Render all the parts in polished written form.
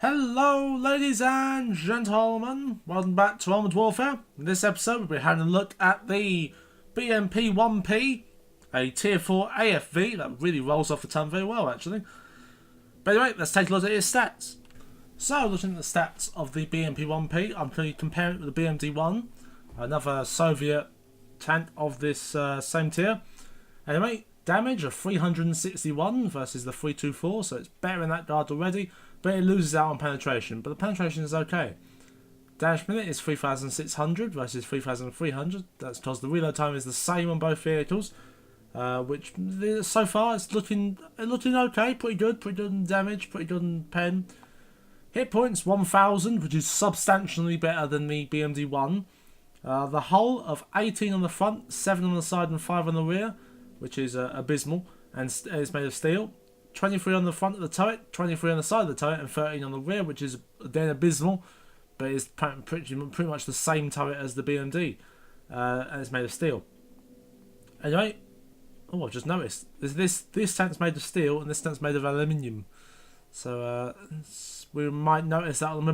Hello ladies and gentlemen, welcome back to Armored Warfare. In this episode we'll be having a look at the BMP-1P, a tier 4 AFV that really rolls off the tongue very well actually. But anyway, let's take a look at its stats. So looking at the stats of the BMP-1P, I'm going to compare it with the BMD-1, another Soviet tank of this same tier. Anyway, damage of 361 versus the 324, so it's better in that regard already. But it loses out on penetration, but the penetration is okay. Damage per minute is 3,600 versus 3,300. That's because the reload time is the same on both vehicles, which so far it's looking okay, pretty good in damage, pretty good in pen. Hit points 1,000, which is substantially better than the BMD-1. The hull of 18 on the front, 7 on the side, and 5 on the rear, which is abysmal, and it's made of steel. 23 on the front of the turret, 23 on the side of the turret, and 13 on the rear, which is then abysmal, but it's pretty much the same turret as the BMD, and it's made of steel. Anyway, I've just noticed this tank's made of steel and this tank's made of aluminium, so we might notice that on the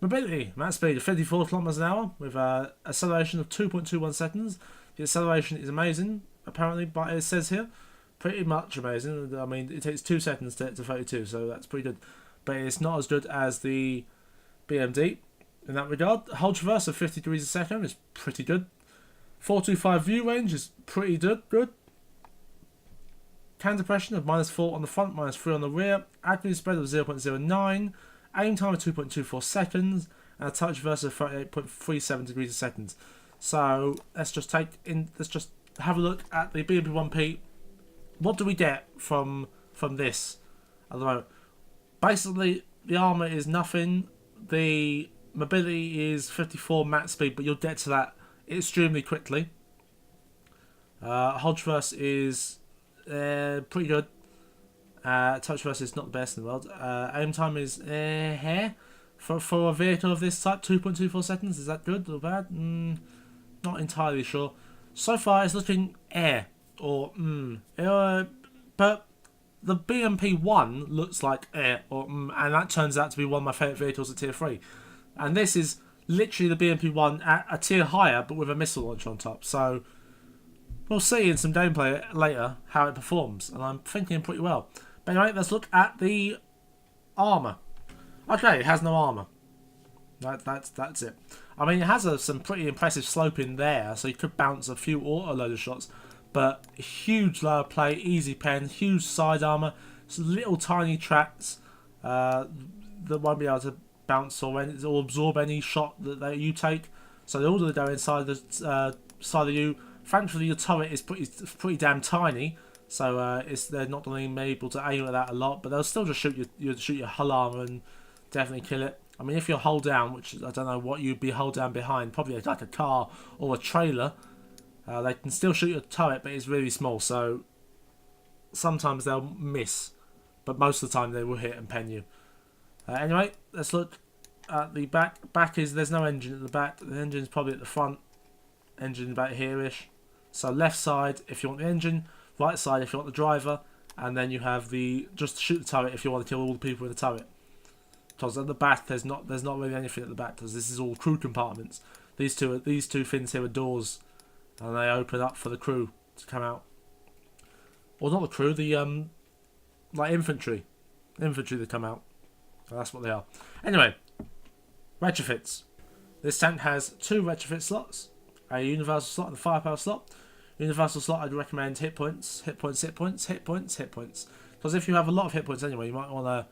mobility. Max speed of 54 kilometers an hour with acceleration of 2.21 seconds. The acceleration is amazing, apparently, but it says here. Pretty much amazing. I mean, it takes 2 seconds to get to 32, so that's pretty good. But it's not as good as the BMD in that regard. Hull traverse of 50 degrees a second is pretty good. 425 view range is pretty good. Can depression of -4 on the front, -3 on the rear. Accuracy spread of 0.09. Aim time of 2.24 seconds. And a touch traverse of 38.37 degrees a second. So let's just have a look at the BMP-1P. What do we get from this at the moment? Basically, the armour is nothing. The mobility is 54 max speed, but you'll get to that extremely quickly. Hull traverse is pretty good. Touch traverse is not the best in the world. Aim time is for a vehicle of this type, 2.24 seconds. Is that good or bad? Not entirely sure. So far, it's looking but the BMP-1 looks like and that turns out to be one of my favourite vehicles at tier 3. And this is literally the BMP-1 at a tier higher, but with a missile launcher on top. So we'll see in some gameplay later how it performs, and I'm thinking pretty well. But anyway, let's look at the armour. Okay, it has no armour. That's it. I mean, it has some pretty impressive slope in there, so you could bounce a few auto-loader shots. But huge lower plate, easy pen, huge side armour, little tiny tracks that won't be able to bounce or absorb any shot that you take. So they're all going to go inside the side of you. Thankfully, your turret is pretty damn tiny, so they're not going to be able to aim at that a lot. But they'll still just shoot your hull armour and definitely kill it. I mean, if you're hull down, which I don't know what you'd be hull down behind, probably like a car or a trailer. They can still shoot your turret, but it's really small, so sometimes they'll miss, but most of the time they will hit and pen you. Anyway, let's look at the back. There's no engine at the back. The engine's probably at the front. Engine about here-ish. So left side if you want the engine, right side if you want the driver, and then you have just shoot the turret if you want to kill all the people in the turret. Because at the back there's not really anything at the back, because this is all crew compartments. These two things here are doors. And they open up for the crew to come out. Or not the crew, the like infantry that come out. So that's what they are. Anyway, retrofits. This tank has 2 retrofit slots, a universal slot and a firepower slot. Universal slot, I'd recommend hit points. Because if you have a lot of hit points anyway, you might want to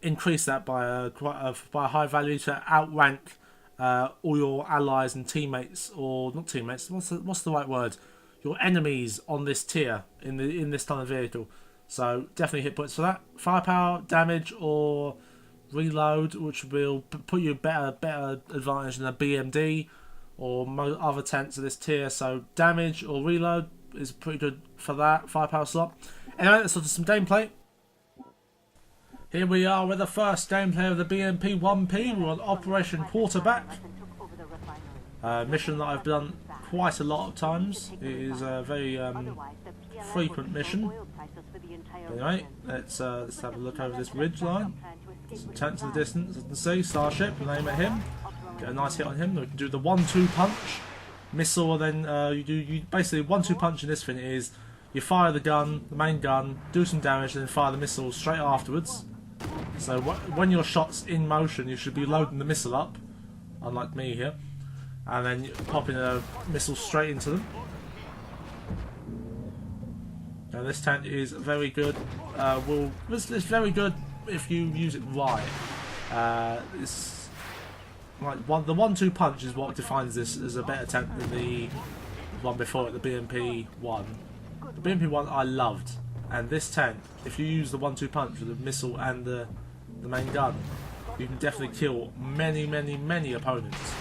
increase that by a high value to outrank all your allies and teammates, or not teammates. What's the right word? Your enemies on this tier in this kind of vehicle. So definitely hit points for that. Firepower, damage, or reload, which will put you better advantage than a BMD or other tanks of this tier. So damage or reload is pretty good for that firepower slot. Anyway, let's look at some gameplay. Here we are with the first gameplay of the BMP-1P. We're on Operation Quarterback. Mission that I've done quite a lot of times. It is a very frequent mission. Anyway, let's have a look over this ridge line. Some tank to the distance, as you can see, Starship, and aim at him. Get a nice hit on him. We can do the 1-2 punch. Missile, then you basically 1-2 punch in this thing is you fire the gun, the main gun, do some damage, then fire the missile straight afterwards. So when your shot's in motion, you should be loading the missile up, unlike me here, and then popping a missile straight into them. Now this tank is very good. It's very good if you use it right. It's like the 1-2 punch is what defines this as a better tank than the one before it, the BMP-1. The BMP-1 I loved, and this tank, if you use the 1-2 punch with the missile and the main gun, you can definitely kill many opponents.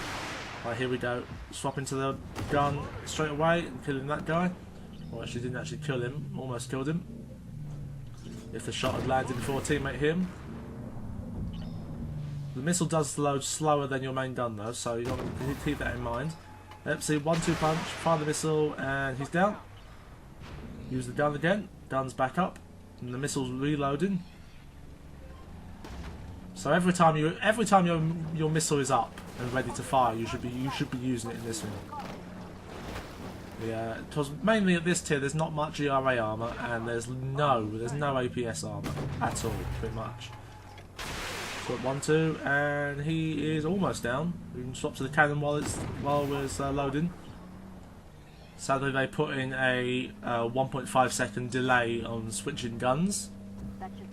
Right, here we go. Swap into the gun straight away and killing that guy. Well, actually didn't actually kill him, almost killed him. If the shot had landed before a teammate hit him. The missile does load slower than your main gun though, so you got to keep that in mind. Yep, see, 1-2 punch, fire the missile, and he's down. Use the gun again, gun's back up, and the missile's reloading. So every time your missile is up and ready to fire, you should be using it in this one. Yeah, because mainly at this tier there's not much ERA armor, and there's no APS armor at all, pretty much. Got 1-2, and he is almost down. We can swap to the cannon while we're loading. Sadly, they put in a 1.5 second delay on switching guns,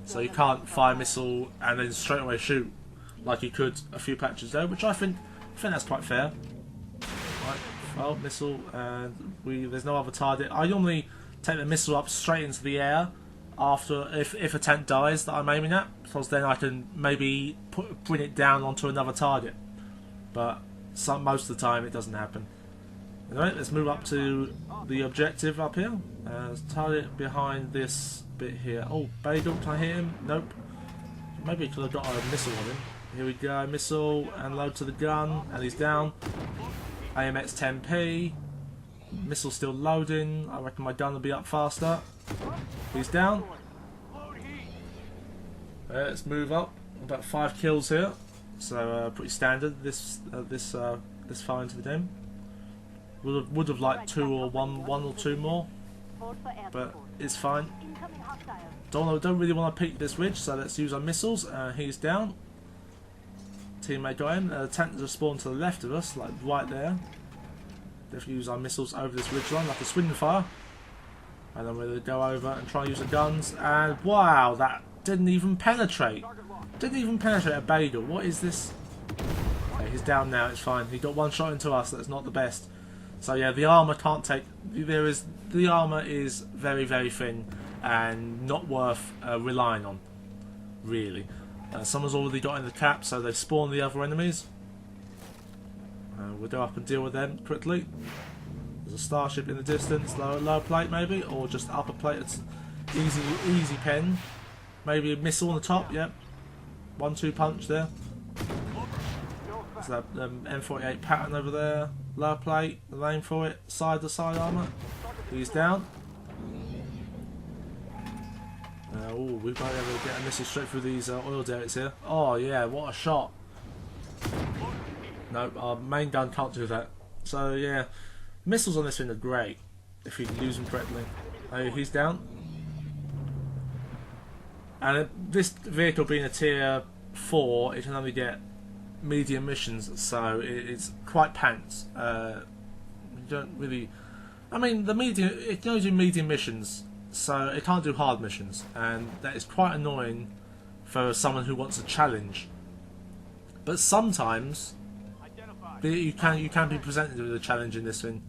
so you can't fire a missile and then straight away shoot like you could a few patches ago, which I think that's quite fair. Right, well, missile, and there's no other target. I normally take the missile up straight into the air after if a tank dies that I'm aiming at, because then I can maybe bring it down onto another target. But most of the time it doesn't happen. Anyway, let's move up to the objective up here. Target behind this bit here. Oh, Bagel, can I hit him? Nope. Maybe I could have got a missile on him. Here we go, missile, and load to the gun, and he's down. AMX 10p. Missile still loading. I reckon my gun will be up faster. He's down. Let's move up. About 5 kills here, so pretty standard this far into the game. Would have liked one or two more, but it's fine. Don't really want to peek this ridge, so let's use our missiles. He's down. Teammate got him. Tanks are spawned to the left of us, like right there. If we use our missiles over this ridge line, like a swing fire, and then we'll go over and try and use the guns. And wow, that didn't even penetrate. Didn't even penetrate a Bagel. What is this? Okay, he's down now. It's fine. He got one shot into us. That's not the best. So yeah, the armor can't take. The armor is very thin and not worth relying on, really. Someone's already got in the cap, so they've spawned the other enemies. We'll go up and deal with them quickly. There's a starship in the distance, lower plate maybe, or just upper plate. It's easy pen. Maybe a missile on the top. Yep, 1-2 punch there. There's that M48 pattern over there. Lower plate, the name for it, side to side armor. He's down. Oh, we might be able to get a missile straight through these oil derricks here. Oh yeah, what a shot. No, our main gun can't do that. So yeah, missiles on this thing are great if you use them correctly. He's down. And this vehicle being a tier 4, it can only get medium missions, so it's quite pants. You don't really. I mean, it can only do medium missions, so it can't do hard missions, and that is quite annoying for someone who wants a challenge. But sometimes you can be presented with a challenge in this thing.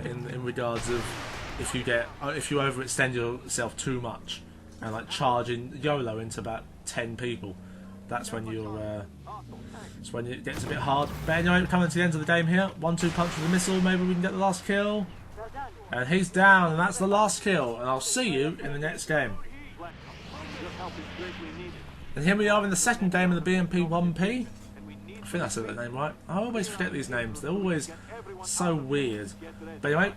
In regards of if you overextend yourself too much and like charging YOLO into about 10 people. That's when it's when it gets a bit hard. But anyway, we're coming to the end of the game here. 1-2 punch with a missile, maybe we can get the last kill. And he's down, and that's the last kill. And I'll see you in the next game. And here we are in the second game of the BMP-1P. I think I said that name right. I always forget these names. They're always so weird. But anyway,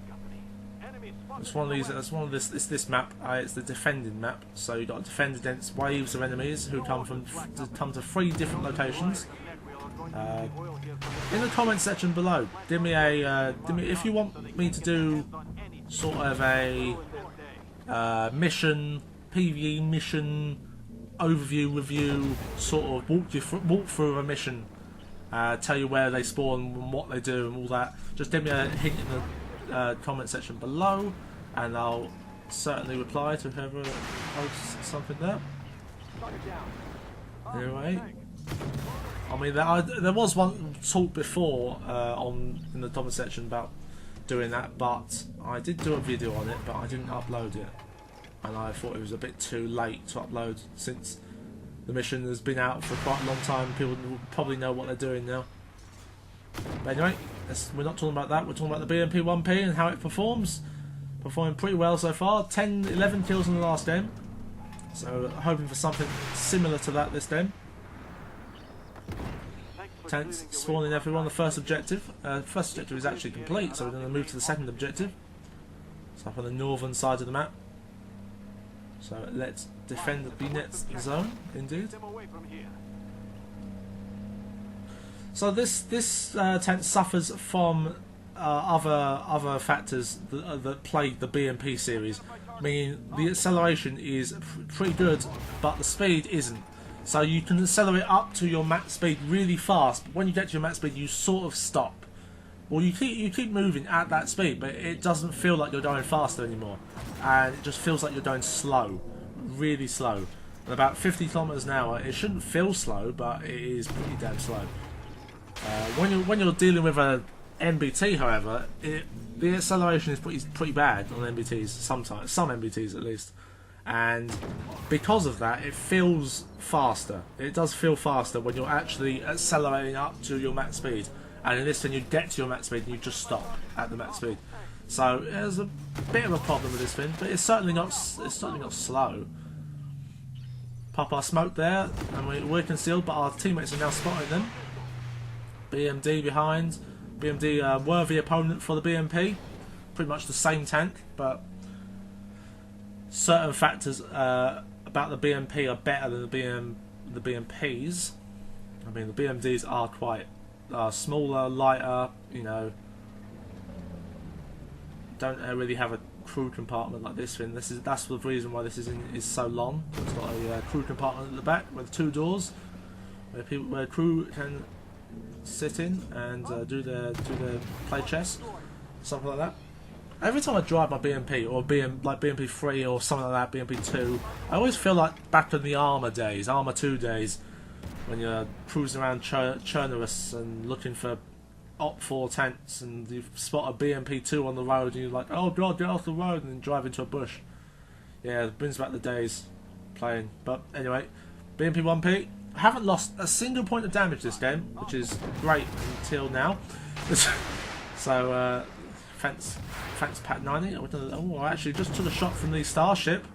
It's one of these. It's one of this map. It's the defending map. So you got to defend against waves of enemies who come to 3 different locations. In the comment section below, give me if you want me to do sort of a mission, PvE mission overview review, sort of walk through a mission, tell you where they spawn and what they do and all that. Just give me a hint in the comment section below, and I'll certainly reply to whoever posts something there. Anyway, I mean there was one talk before in the comment section about doing that, but I did do a video on it, but I didn't upload it, and I thought it was a bit too late to upload since the mission has been out for quite a long time. People will probably know what they're doing now. But anyway, we're not talking about that. We're talking about the BMP 1P and how it performs. Performing pretty well so far. 11 kills in the last game. So hoping for something similar to that this game. Tents spawning everyone. The first objective. First objective is actually complete, so we're going to move to the second objective. It's up on the northern side of the map. So let's defend the B-net zone, indeed. So this tent suffers from other factors that plague the BMP series, meaning the acceleration is pretty good, but the speed isn't. So you can accelerate up to your max speed really fast, but when you get to your max speed, you sort of stop. Well, you keep moving at that speed, but it doesn't feel like you're going faster anymore, and it just feels like you're going slow, really slow. At about 50 kilometers an hour, it shouldn't feel slow, but it is pretty damn slow. When you're dealing with a NBT, however, the acceleration is pretty bad on NBTs sometimes, some NBTs at least, and because of that, it feels faster. It does feel faster when you're actually accelerating up to your max speed, and in this thing you get to your max speed and you just stop at the max speed. So there's a bit of a problem with this thing, but it's certainly not slow. Pop our smoke there, and we're concealed, but our teammates are now spotting them. BMD behind. BMD worthy opponent for the BMP. Pretty much the same tank, but certain factors about the BMP are better than the BMPs. I mean, the BMDs are quite smaller, lighter. You know, don't really have a crew compartment like this thing. That's the reason why this is so long. It's got a crew compartment at the back with 2 doors where crew can sit in and do their play chess, something like that. Every time I drive my BMP or like BMP 3 or something like that, BMP 2, I always feel like back in the Armour days, Armour 2 days, when you're cruising around Chernobyl and looking for Op 4 tanks, and you spot a BMP 2 on the road, and you're like, oh god, get off the road, and then drive into a bush. Yeah, it brings back the days playing. But anyway, BMP 1P. I haven't lost a single point of damage this game, which is great until now. So, thanks Pat 90. Oh, I actually just took a shot from the Starship.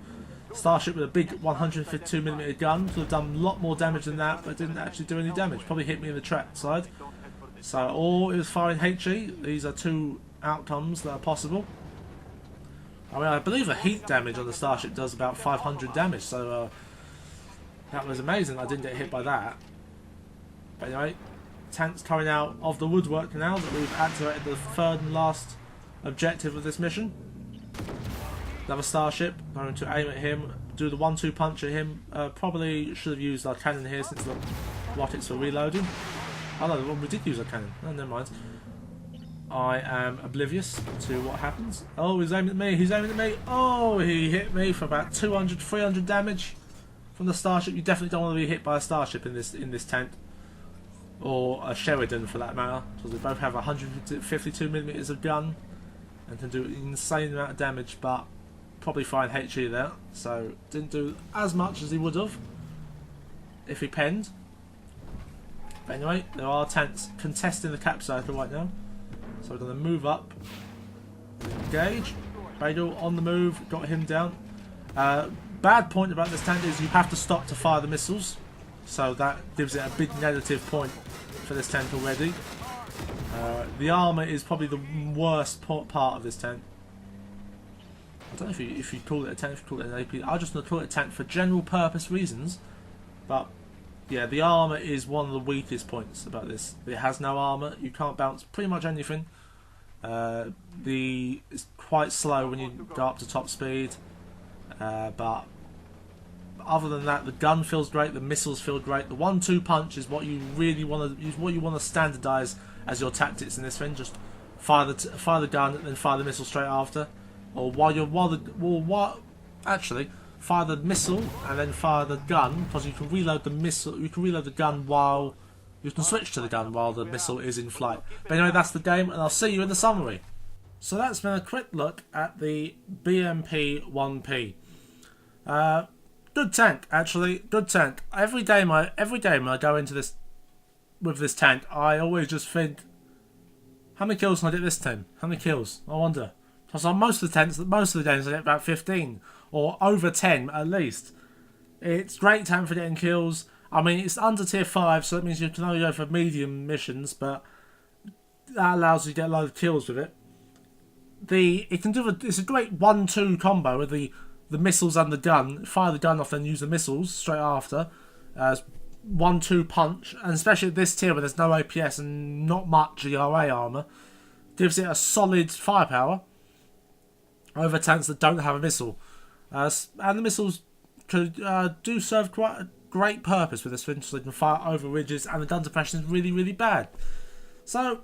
Starship with a big 152mm gun. Could have done a lot more damage than that, but didn't actually do any damage. Probably hit me in the track side. So, or it was firing HE. These are 2 outcomes that are possible. I mean, I believe a heat damage on the Starship does about 500 damage, so that was amazing. I didn't get hit by that. But anyway, tanks coming out of the woodwork now that we've activated the 3rd and last objective of this mission. Another Starship, going to aim at him, do the 1-2 punch at him. Probably should have used our cannon here since the rockets were reloading. Oh no, we did use our cannon. Oh, never mind. I am oblivious to what happens. Oh, he's aiming at me. He's aiming at me. Oh, he hit me for about 200, 300 damage from the Starship. You definitely don't want to be hit by a Starship in this tank, or a Sheridan for that matter, because they both have 152mm of gun and can do an insane amount of damage, but probably find HE there, so didn't do as much as he would have if he penned. But anyway, there are tanks contesting the cap cycle right now, so we're going to move up, engage. Badal on the move, got him down. Bad point about this tank is you have to stop to fire the missiles, so that gives it a big negative point for this tank already. The armour is probably the worst part of this tank. I don't know if you call it a tank, if you call it an AP. I just want to call it a tank for general purpose reasons. But yeah, the armour is one of the weakest points about this. It has no armour. You can't bounce pretty much anything. It's quite slow when you go up to top speed. But other than that, the gun feels great. The missiles feel great. The 1-2 punch is what you really want to standardise as your tactics in this thing. Just fire the gun and then fire the missile straight after, or actually fire the missile and then fire the gun, because you can reload the missile. You can reload the gun while you can switch to the gun while the missile is in flight. But anyway, that's the game, and I'll see you in the summary. So that's been a quick look at the BMP-1P. Good tank, actually. Good tank. Every game I go into this with this tank, I always just think, how many kills can I get this time? How many kills? I wonder. Because on most of the games I get about 15 or over 10 at least. It's great tank for getting kills. I mean, it's under tier 5, so that means you can only go for medium missions, but that allows you to get a load of kills with it. It's a great 1-2 combo with the missiles and the gun. Fire the gun off and use the missiles straight after. 1-2 punch, and especially at this tier where there's no APS and not much ERA armour, gives it a solid firepower over tanks that don't have a missile. And the missiles do serve quite a great purpose with this thing, so they can fire over ridges, and the gun suppression is really, really bad. So,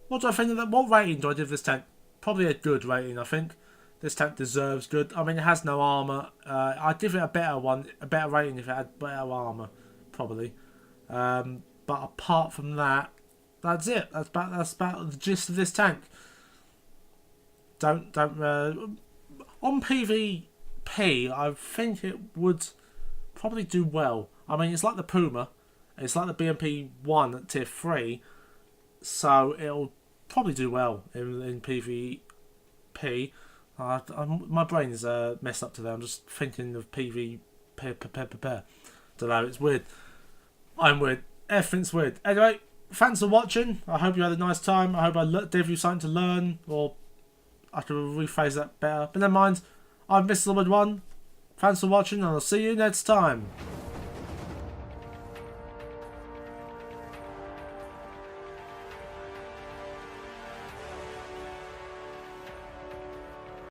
what do I think of that? What rating do I give this tank? Probably a good rating, I think. This tank deserves good. I mean, it has no armour. I'd give it a better rating if it had better armour, probably. But apart from that, that's it. That's about the gist of this tank. On PvP, I think it would probably do well. I mean, it's like the Puma. It's like the BMP-1 at tier 3. So it'll probably do well in PvP. My brain is messed up today. I'm just thinking of PvP. Don't know, it's weird. I'm weird. Everything's weird. Anyway, thanks for watching. I hope you had a nice time. I hope I gave you something to learn, or I could rephrase that better. But never mind. I've Mr. Lord1. Thanks for watching, and I'll see you next time.